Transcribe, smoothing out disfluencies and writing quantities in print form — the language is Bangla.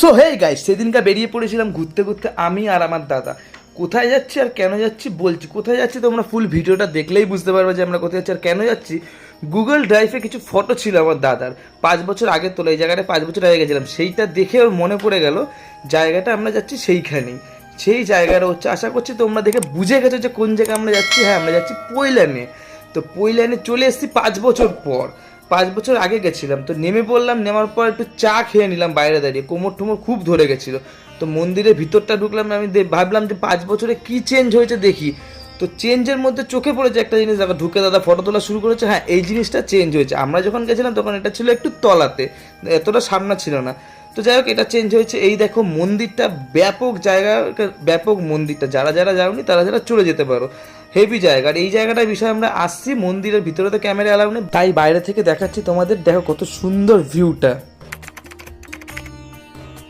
সো হেই গাইস, সেদিনকার বেরিয়ে পড়েছিলাম ঘুরতে ঘুরতে আমি আর আমার দাদা। কোথায় যাচ্ছি আর কেন যাচ্ছি বলছি। কোথায় যাচ্ছি তোমরা ফুল ভিডিওটা দেখলেই বুঝতে পারবে যে আমরা কোথায় যাচ্ছি আর কেন যাচ্ছি। গুগল ড্রাইভে কিছু ফটো ছিল আমার দাদার, 5 বছর আগে তোলা। এই জায়গাটা 5 বছর আগে গেছিলাম, সেইটা দেখে ওর মনে পড়ে গেল জায়গাটা আমরা যাচ্ছি সেইখানেই। সেই জায়গাটা হচ্ছে, আশা করছি তোমরা দেখে বুঝে গেছো যে কোন জায়গায় আমরা যাচ্ছি। হ্যাঁ, আমরা যাচ্ছি পৈলানে। তো পৈলানে চলে এসেছি 5 বছর পর। 5 বছর আগে গেছিলাম, তো নেমে পড়লাম। নেওয়ার পর একটু চা খেয়ে নিলাম বাইরে দাঁড়িয়ে, কোমর টোমর খুব ধরে গেছিলো। তো মন্দিরের ভিতরটা ঢুকলাম, আমি ভাবলাম যে 5 বছরে কী চেঞ্জ হয়েছে দেখি। তো চেঞ্জের মধ্যে চোখে পড়েছে একটা জিনিস, দেখো ঢুকে দাদা ফটো তোলা শুরু করেছে। হ্যাঁ, এই জিনিসটা চেঞ্জ হয়েছে। আমরা যখন গেছিলাম তখন এটা ছিল একটু তলাতে, এতটা সামনা ছিল না। তো যাই হোক, এটা চেঞ্জ হয়েছে। এই দেখো মন্দিরটা, ব্যাপক জায়গা, ব্যাপক মন্দিরটা। যারা যারা যাওনি তারা যারা চলে যেতে পারো, হেভি জায়গা। আর এই জায়গাটার বিষয়ে আমরা আসছি, মন্দিরের ভিতরে তো ক্যামেরা অ্যালাউ নেই, তাই বাইরে থেকে দেখাচ্ছি তোমাদের। দেখো কত সুন্দর ভিউটা।